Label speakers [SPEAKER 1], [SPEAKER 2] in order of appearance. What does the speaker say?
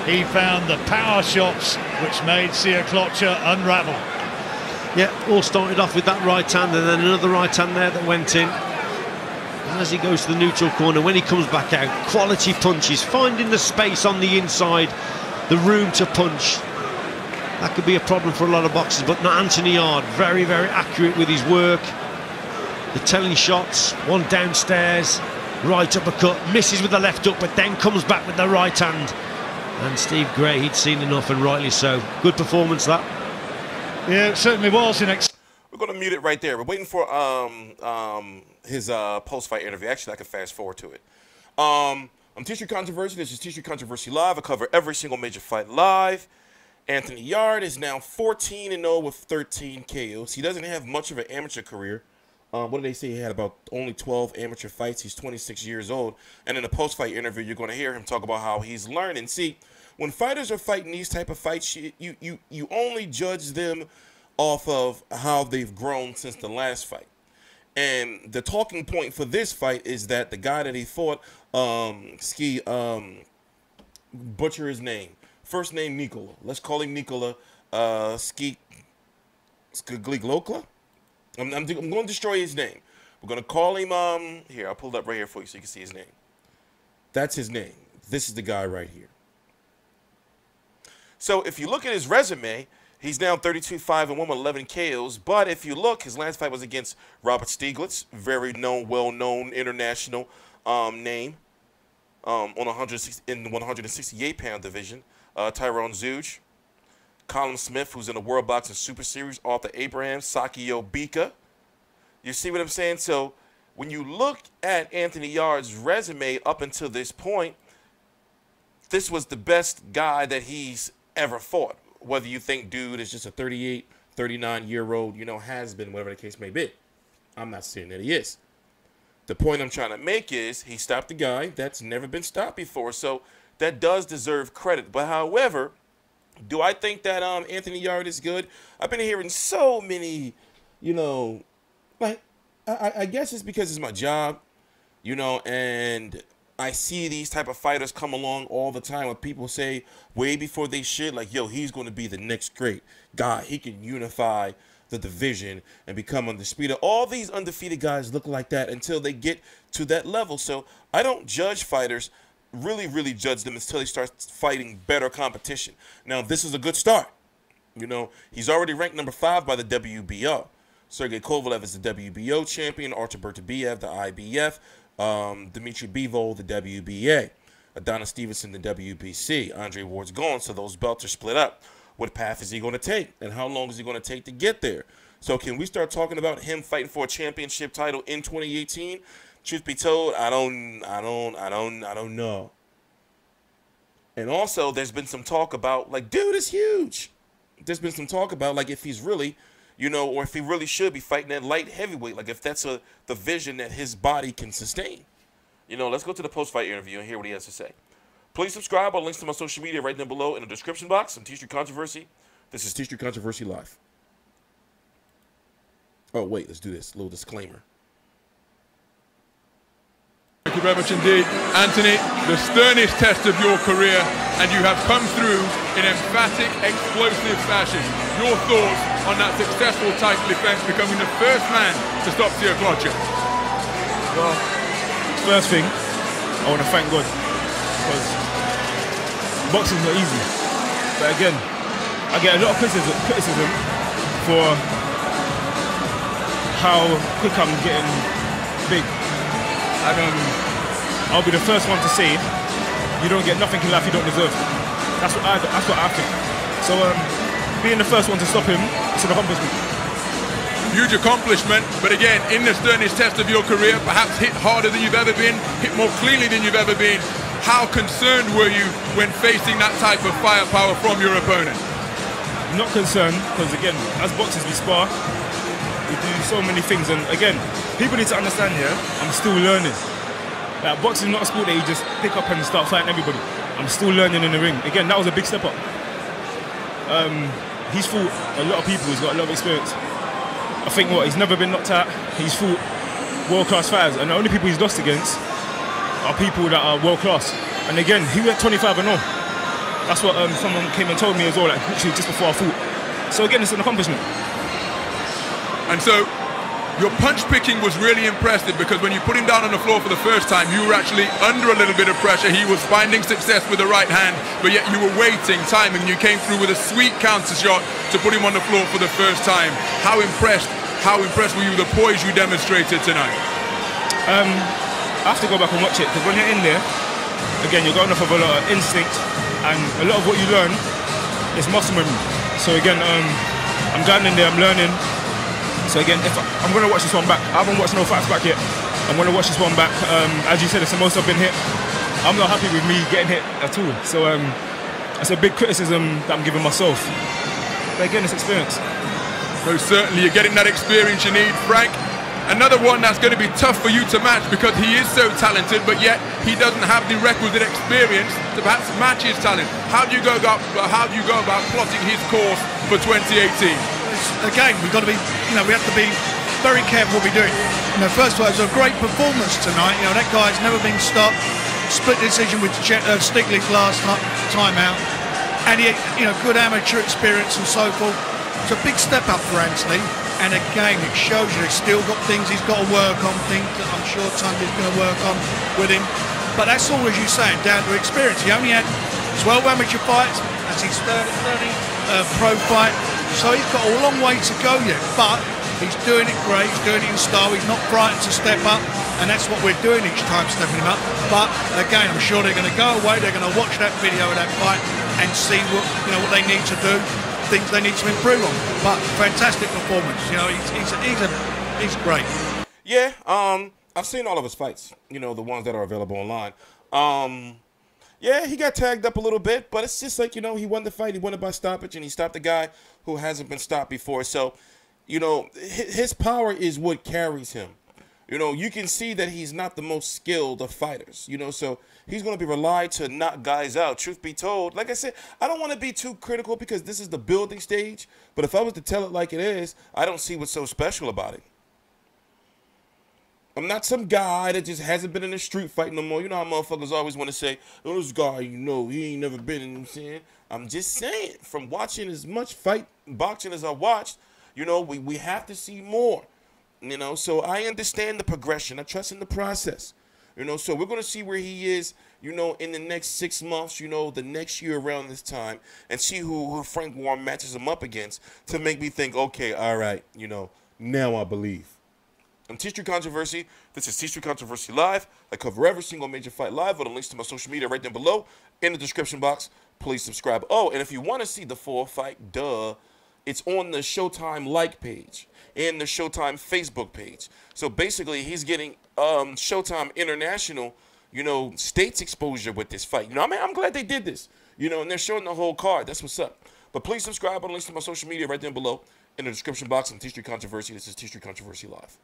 [SPEAKER 1] he found the power shots which made Sjekloca unravel.
[SPEAKER 2] Yeah, all started off with that right hand and then another right hand there that went in. And as he goes to the neutral corner, when he comes back out, quality punches, finding the space on the inside, the room to punch. That could be a problem for a lot of boxers, but not Anthony Yarde. Very, very accurate with his work. The telling shots, one downstairs, right uppercut, misses with the left hook, but then comes back with the right hand. And Steve Gray, he'd seen enough, and rightly so. Good performance, that.
[SPEAKER 1] Yeah, it certainly was.
[SPEAKER 3] We're going to mute it right there. We're waiting for his post-fight interview. Actually, I can fast forward to it. I'm TstreeT Controversy. This is TstreeT Controversy Live. I cover every single major fight live. Anthony Yarde is now 14-0 with 13 KOs. He doesn't have much of an amateur career. What did they say? He had about only 12 amateur fights. He's 26 years old. And in a post-fight interview, you're going to hear him talk about how he's learning. See, when fighters are fighting these type of fights, you only judge them off of how they've grown since the last fight. And the talking point for this fight is that the guy that he fought, butcher his name. First name Nikola. Let's call him Nikola. Sjekloca. I'm going to destroy his name. We're going to call him, here, I'll pull it up right here for you so you can see his name. That's his name. This is the guy right here. So if you look at his resume, he's now 32-5-1 with 11 KOs. But if you look, his last fight was against Robert Stieglitz, very known, well-known international name on in the 168-pound division. Tyrone Zeuge, Colin Smith, who's in the World Boxing Super Series, Arthur Abraham, Sakio Bika. You see what I'm saying? So when you look at Anthony Yarde's resume up until this point, this was the best guy that he's ever fought. Whether you think dude is just a 38, 39-year-old, has been, whatever the case may be. I'm not saying that he is. The point I'm trying to make is he stopped a guy that's never been stopped before. So that does deserve credit. But however, do I think that Anthony Yarde is good? I've been hearing so many, like, I guess it's because it's my job, and I see these type of fighters come along all the time where people say way before they should, like, yo, he's going to be the next great guy. He can unify the division and become undisputed. All these undefeated guys look like that until they get to that level. So I don't judge fighters, really judge them until they start fighting better competition. Now, this is a good start. He's already ranked number 5 by the WBO. Sergey Kovalev is the WBO champion, Artur Beterbiev, the IBF, Dmitry Bivol, the WBA, Adonis Stevenson, the WBC. Andre Ward's gone, so those belts are split up. What path is he going to take, and how long is he going to take to get there? So can we start talking about him fighting for a championship title in 2018? Truth be told, I don't know. And also, there's been some talk about, like, dude is huge. There's been some talk about, like, if he's really, or if he really should be fighting at light heavyweight, like if that's the vision that his body can sustain. Let's go to the post-fight interview and hear what he has to say. Please subscribe. I'll links to my social media right down below in the description box. I'm TstreeT Controversy. This is TstreeT Controversy Live. Oh, wait, let's do this. A little disclaimer.
[SPEAKER 4] Thank you very much indeed. Anthony, the sternest test of your career, and you have come through in emphatic, explosive fashion. Your thoughts on that successful title defense, becoming the first man to stop Sjekloca?
[SPEAKER 5] Well, first thing, I want to thank God, because boxing's not easy. But again, I get a lot of criticism for how quick I'm getting big. And I'll be the first one to say, you don't get nothing in life you don't deserve. That's what I think. So being the first one to stop him, it's an accomplishment.
[SPEAKER 4] Huge accomplishment, but again, in the sternest test of your career, perhaps hit harder than you've ever been, hit more cleanly than you've ever been. How concerned were you when facing that type of firepower from your opponent?
[SPEAKER 5] Not concerned, because again, as boxers we spar, we do so many things, and again, people need to understand here, I'm still learning. Like, boxing is not a sport that you just pick up and start fighting everybody. I'm still learning in the ring. Again, that was a big step up. He's fought a lot of people, he's got a lot of experience. I think he's never been knocked out. He's fought world-class fighters, and the only people he's lost against are people that are world-class. And again, he went 25-0. That's what someone came and told me as well, like literally just before I fought. So again, it's an accomplishment.
[SPEAKER 4] And so your punch picking was really impressive, because when you put him down on the floor for the first time, you were actually under a little bit of pressure. He was finding success with the right hand, but yet you were waiting, timing, and you came through with a sweet counter shot to put him on the floor for the first time. How impressed were you with the poise you demonstrated tonight?
[SPEAKER 5] I have to go back and watch it, because when you're in there, again, you're going off of a lot of instinct, and a lot of what you learn is muscle memory. So again, I'm going in there, I'm learning. So again, if I'm going to watch this one back, I haven't watched no fights back yet. I'm going to watch this one back. As you said, it's the most I've been hit. I'm not happy with me getting hit at all. So that's a big criticism that I'm giving myself. But again, it's experience.
[SPEAKER 4] So certainly you're getting that experience you need, Frank. Another one that's going to be tough for you to match, because he is so talented, but yet he doesn't have the requisite experience to perhaps match his talent. How do you go about plotting his course for 2018?
[SPEAKER 6] Again, we've got to be, we have to be very careful what we're doing. First of all, it was a great performance tonight. That guy's never been stopped. Split decision with Stiglitz last time out, and he, good amateur experience and so forth. It's a big step up for Anthony. And again, it shows you he's still got things he's got to work on, things that I'm sure Tunde's going to work on with him. But that's all, as you say, down to experience. He only had 12 amateur fights, that's his 30 pro fight. So he's got a long way to go yet. But he's doing it great, he's doing it in style, he's not frightened to step up. And that's what we're doing each time, stepping him up. But again, I'm sure they're going to go away, they're going to watch that video of that fight and see what they need to do. Things they need to improve on, but fantastic performance. He's great.
[SPEAKER 3] Yeah, I've seen all of his fights. The ones that are available online. Yeah, he got tagged up a little bit, but it's just like he won the fight. He won it by stoppage, and he stopped a guy who hasn't been stopped before. So, his power is what carries him. You can see that he's not the most skilled of fighters. So he's going to be relied to knock guys out. Truth be told, like I said, I don't want to be too critical because this is the building stage. But if I was to tell it like it is, I don't see what's so special about it. I'm not some guy that just hasn't been in a street fight no more. How motherfuckers always want to say, oh, this guy, he ain't never been in. I'm just saying, from watching as much boxing as I watched, we have to see more. So I understand the progression. I trust in the process. So we're going to see where he is, in the next 6 months, the next year around this time, and see who Frank Warren matches him up against to make me think, okay, all right, now I believe. I'm TstreeT Controversy. This is TstreeT Controversy Live. I cover every single major fight live with the links to my social media right down below in the description box. Please subscribe. Oh, and if you want to see the full fight, it's on the Showtime like page and the Showtime Facebook page. So basically, he's getting Showtime International, states exposure with this fight. I'm glad they did this, and they're showing the whole card. That's what's up. But please subscribe on the links to my social media right down below in the description box. I'm TstreeT Controversy. This is TstreeT Controversy Live.